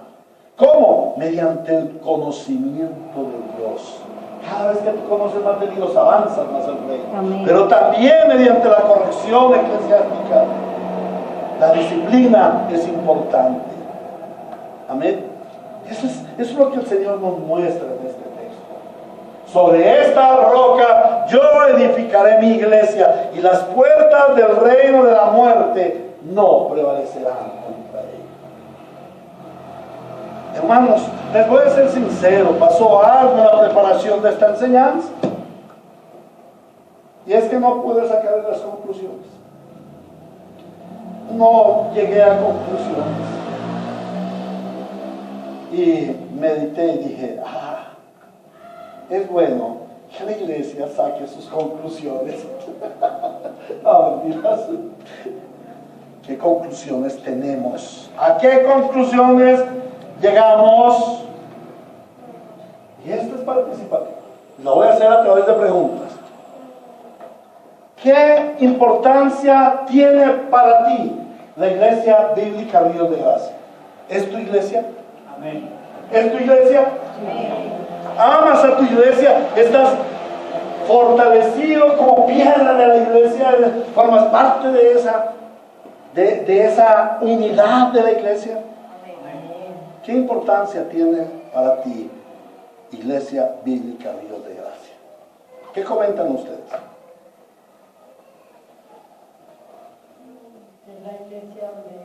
¿Cómo? Mediante el conocimiento de Dios. Cada vez que tú conoces más de Dios, avanzas más el reino. Amén. Pero también mediante la corrección eclesiástica. La disciplina es importante. Amén. Eso es lo que el Señor nos muestra en este texto. Sobre esta roca yo edificaré mi iglesia, y las puertas del reino de la muerte no prevalecerán contra ella. Hermanos, les voy a ser sincero, pasó algo en la preparación de esta enseñanza, y es que no pude sacar las conclusiones. No llegué a conclusiones. Y medité y dije, es bueno que la iglesia saque sus conclusiones. No, mentiras. ¿Qué conclusiones tenemos? ¿A qué conclusiones llegamos? Y esto es participativo. Lo voy a hacer a través de preguntas. ¿Qué importancia tiene para ti la iglesia bíblica Ríos de Gracia? ¿Es tu iglesia? Amén. ¿Es tu iglesia? Amén. ¿Amas a tu iglesia? ¿Estás fortalecido como piedra de la iglesia? ¿Formas parte de esa unidad de la iglesia? ¿Qué importancia tiene para ti Iglesia Bíblica Ríos de Gracia? ¿Qué comentan ustedes? Es la iglesia donde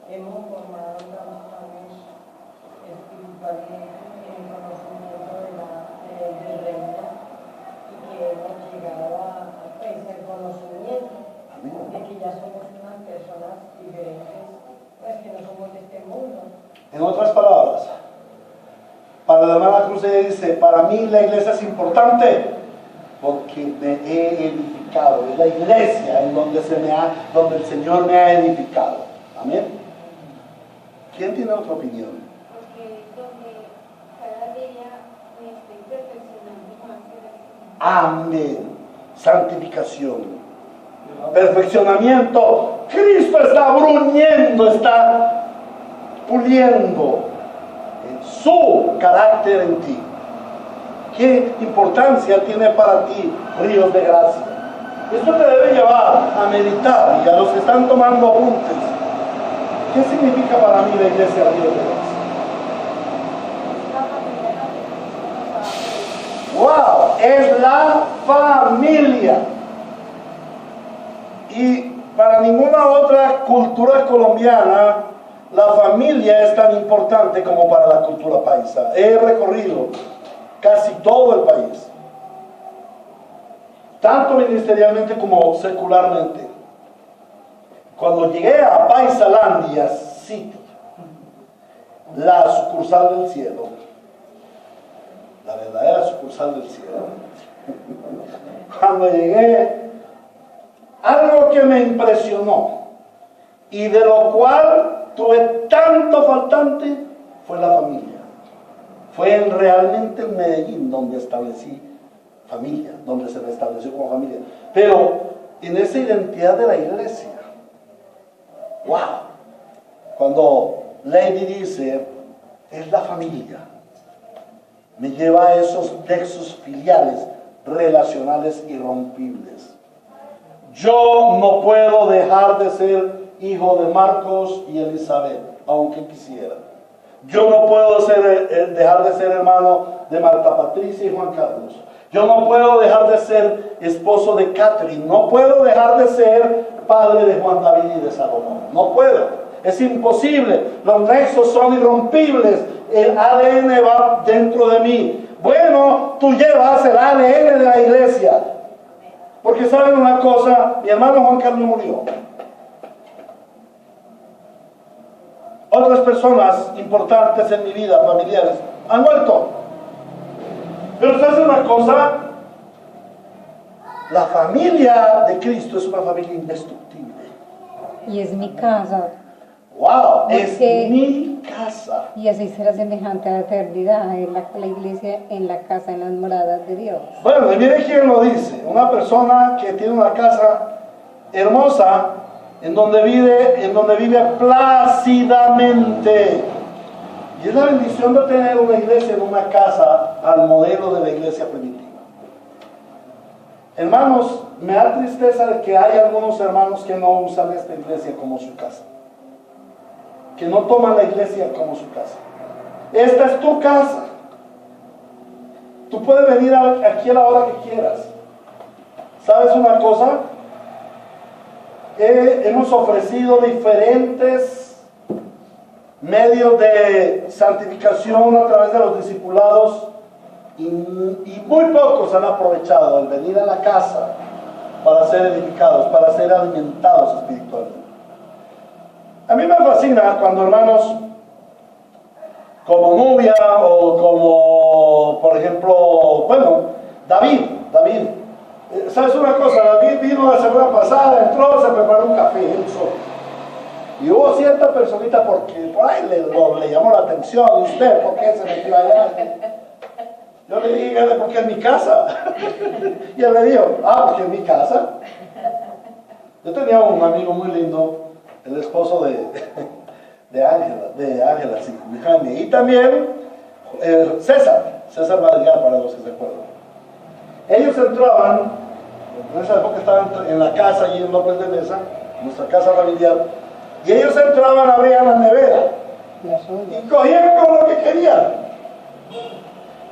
hemos formado trabajos espiritualmente en el conocimiento del reino, y que hemos llegado a ese conocimiento de que ya somos unas personas diferentes, pues que no somos de este mundo. En otras palabras, para la hermana Cruz ella dice, para mí la iglesia es importante porque me he edificado. Es la iglesia en donde el Señor me ha edificado. Amén. ¿Quién tiene otra opinión? Porque es donde cada día me estoy perfeccionando más. Amén. Santificación. Perfeccionamiento. Cristo está bruñendo, está puliendo su carácter en ti. ¿Qué importancia tiene para ti Ríos de Gracia? Esto te debe llevar a meditar, y a los que están tomando apuntes, ¿qué significa para mí la iglesia Ríos de Gracia? ¡Wow! Es la familia. Y para ninguna otra cultura colombiana la familia es tan importante como para la cultura paisa. He recorrido casi todo el país, tanto ministerialmente como secularmente. Cuando llegué a Paisalandia City, la sucursal del cielo, la verdadera sucursal del cielo, cuando llegué, algo que me impresionó y de lo cual tuve tanto faltante fue la familia. Fue realmente en Medellín donde establecí familia, donde se me estableció como familia. Pero en esa identidad de la iglesia, wow, cuando Lady dice, es la familia, me lleva a esos nexos filiales, relacionales irrompibles. Yo no puedo dejar de ser hijo de Marcos y Elizabeth, aunque quisiera. Yo no puedo dejar de ser hermano de Marta Patricia y Juan Carlos. Yo no puedo dejar de ser esposo de Catherine. No puedo dejar de ser padre de Juan David y de Salomón. No puedo. Es imposible. Los nexos son irrompibles. El ADN va dentro de mí. Bueno, tú llevas el ADN de la iglesia. Porque saben una cosa, mi hermano Juan Carlos murió. Otras personas importantes en mi vida, familiares, han muerto. Pero ¿sabes una cosa? La familia de Cristo es una familia indestructible. Y es mi casa. ¡Wow! Es mi casa. Y así será semejante a la eternidad, en la iglesia, en la casa, en las moradas de Dios. Bueno, y mire quién lo dice. Una persona que tiene una casa hermosa, en donde vive plácidamente. Y es la bendición de tener una iglesia en una casa al modelo de la iglesia primitiva. Hermanos, me da tristeza de que hay algunos hermanos que no usan esta iglesia como su casa, que no toman la iglesia como su casa. Esta es tu casa. Tú puedes venir aquí a la hora que quieras. ¿Sabes una cosa? Hemos ofrecido diferentes medios de santificación a través de los discipulados y muy pocos han aprovechado el venir a la casa para ser edificados, para ser alimentados espiritualmente. A mí me fascina cuando hermanos como Nubia o como, por ejemplo, bueno, David, ¿sabes una cosa? David vino la semana pasada, entró, se preparó un café, él solo. Y hubo cierta personita porque por ahí le llamó la atención, ¿y usted por qué se metió allá? Yo le dije, porque es mi casa. Y él le dijo, porque es mi casa. Yo tenía un amigo muy lindo, el esposo de Ángela, sí, Jaime. Y también César Madrigal, para los que se acuerdan. Ellos entraban, en esa época estaban en la casa allí en López de Mesa, nuestra casa familiar, y ellos entraban, abrían la nevera y cogían con lo que querían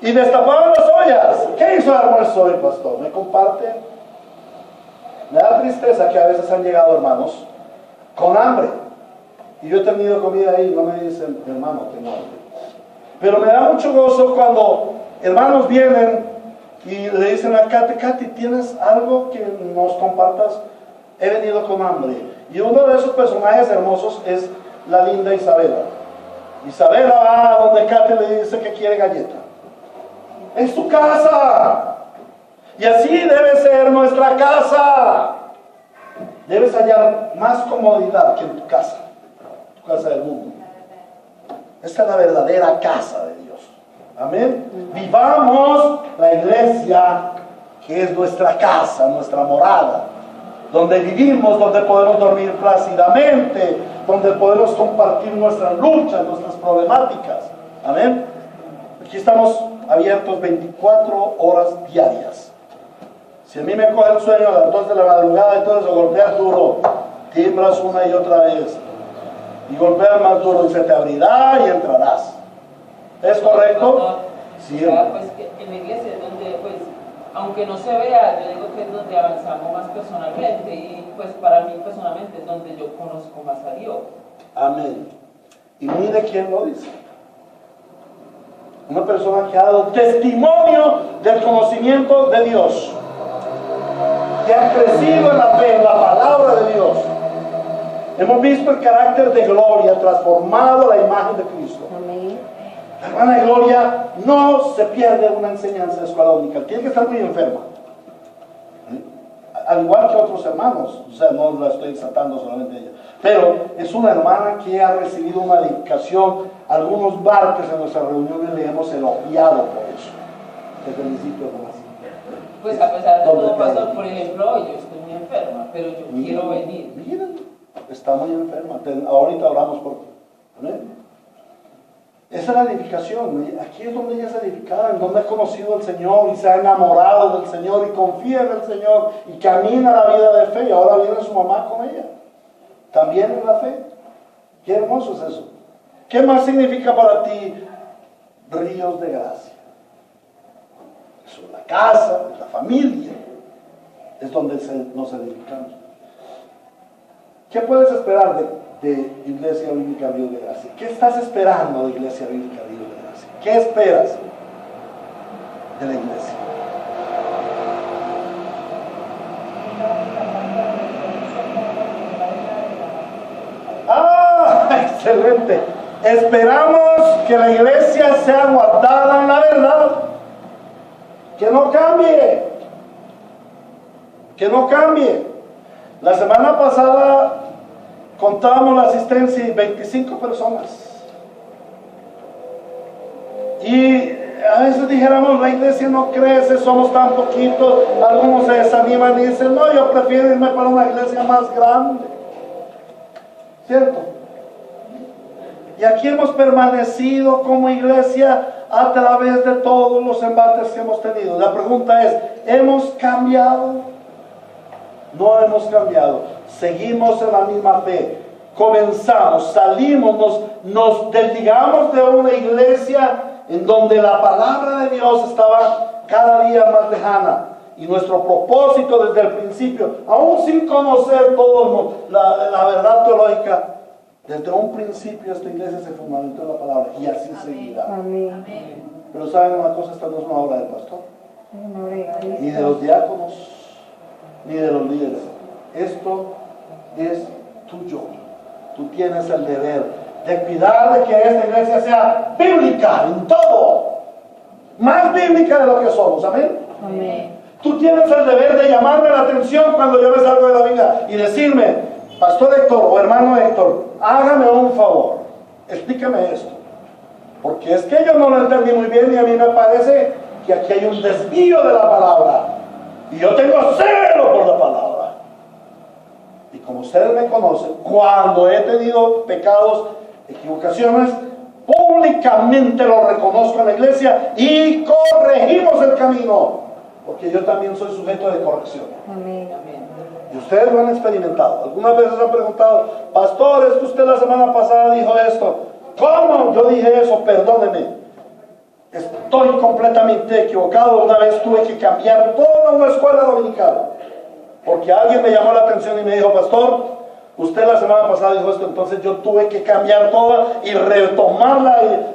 y destapaban las ollas. ¿Qué hizo el almuerzo hoy, pastor? ¿Me comparte? Me da tristeza que a veces han llegado hermanos con hambre, y yo he tenido comida ahí y no me dicen, hermano, tengo hambre. Pero me da mucho gozo cuando hermanos vienen y le dicen a Katy, ¿tienes algo que nos compartas? He venido con hambre. Y uno de esos personajes hermosos es la linda Isabela. Isabela va a donde Katy le dice que quiere galleta. Es tu casa. Y así debe ser nuestra casa. Debes hallar más comodidad que en tu casa del mundo. Esta es la verdadera casa de Dios. Amén. Vivamos la iglesia, que es nuestra casa, nuestra morada, donde vivimos, donde podemos dormir plácidamente, donde podemos compartir nuestras luchas, nuestras problemáticas. Amén. Aquí estamos abiertos 24 horas diarias. Si a mí me coge el sueño a las 2 de la madrugada, entonces golpeas duro, timbras una y otra vez, y golpeas más duro y se te abrirá y entrarás. ¿Es correcto? Sí. Pues que en la iglesia es donde, pues, aunque no se vea, yo digo que es donde avanzamos más personalmente, y pues para mí personalmente es donde yo conozco más a Dios. Amén. Y mire quién lo dice. Una persona que ha dado testimonio del conocimiento de Dios, que ha crecido en la fe, en la palabra de Dios. Hemos visto el carácter de Gloria transformado a la imagen de Cristo. Amén. La hermana Gloria no se pierde una enseñanza de escuela dominical. Tiene que estar muy enferma. Al igual que otros hermanos. O sea, no la estoy exaltando solamente a ella. Pero es una hermana que ha recibido una edificación. Algunos martes en nuestras reuniones le hemos elogiado por eso. Te felicito, hermana. Pues a pesar de todo, pastor, por ejemplo, hoy yo estoy muy enferma, pero yo quiero venir. Miren, está muy enferma. Ahorita hablamos por ti. ¿Amén? Esa es la edificación. Aquí es donde ella es edificada, en donde ha conocido al Señor y se ha enamorado del Señor y confía en el Señor y camina la vida de fe. Y ahora viene su mamá con ella. También en la fe. Qué hermoso es eso. ¿Qué más significa para ti ríos de gracia? Eso es la casa, es la familia. Es donde nos edificamos. ¿Qué puedes esperar de Iglesia Bíblica Río de Gracia? ¿Qué estás esperando de Iglesia Bíblica Río de Gracia? ¿Qué esperas de la iglesia? ¡Ah! ¡Excelente! Esperamos que la iglesia sea guardada en la verdad. Que no cambie. Que no cambie. La semana pasada contábamos la asistencia y 25 personas. Y a veces dijéramos, la iglesia no crece, somos tan poquitos. Algunos se desaniman y dicen, no, yo prefiero irme para una iglesia más grande. ¿Cierto? Y aquí hemos permanecido como iglesia a través de todos los embates que hemos tenido. La pregunta es, ¿hemos cambiado? No hemos cambiado. Seguimos en la misma fe. Comenzamos, salimos, nos desligamos de una iglesia en donde la palabra de Dios estaba cada día más lejana. Y nuestro propósito desde el principio, aún sin conocer todo la verdad teológica, desde un principio esta iglesia se fundamentó en la palabra y así seguirá. Amén. Pero saben una cosa, esta no es una obra del pastor, En nombre de Cristo. ni de los diáconos, ni de los líderes. Esto es tuyo. Tú tienes el deber de cuidar de que esta iglesia sea bíblica en todo, más bíblica de lo que somos. Amén. Amén. Tú tienes el deber de llamarme la atención cuando yo me salgo de la Biblia y decirme, Pastor Héctor o hermano Héctor, hágame un favor, explícame esto, porque es que yo no lo entendí muy bien y a mí me parece que aquí hay un desvío de la palabra y yo tengo celo por la palabra. Y como ustedes me conocen, cuando he tenido pecados, equivocaciones, públicamente lo reconozco en la iglesia y corregimos el camino, porque yo también soy sujeto de corrección. Amén. Y ustedes lo han experimentado. Algunas veces han preguntado, pastor, es que usted la semana pasada dijo esto. ¿Cómo? Yo dije eso, perdóneme. Estoy completamente equivocado. Una vez tuve que cambiar toda una escuela dominical, porque alguien me llamó la atención y me dijo, pastor, usted la semana pasada dijo esto, entonces yo tuve que cambiar toda y retomar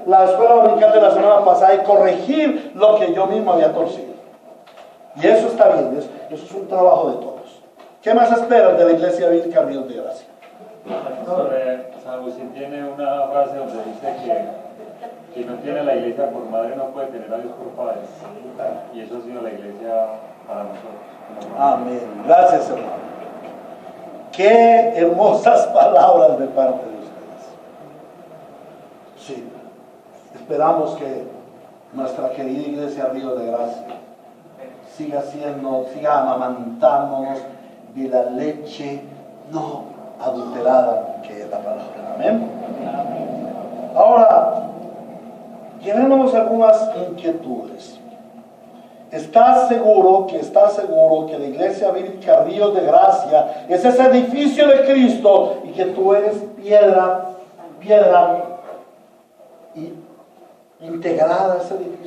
la escuela dominical de la semana pasada y corregir lo que yo mismo había torcido. Y eso está bien, eso es un trabajo de todos. ¿Qué más esperas de la Iglesia Bíblica Ríos de Gracia? Pastor, San Agustín tiene una frase donde dice que quien no tiene la iglesia por madre no puede tener a Dios por padre. Y eso ha sido la iglesia para nosotros. Amén. Gracias, hermano. Qué hermosas palabras de parte de ustedes. Sí, esperamos que nuestra querida Iglesia Ríos de Gracia siga amamantándonos de la leche no adulterada que es la palabra. Amén. Ahora, tenemos algunas inquietudes. ¿Estás seguro que la iglesia bíblica Ríos de Gracia es ese edificio de Cristo y que tú eres piedra y integrada a ese edificio?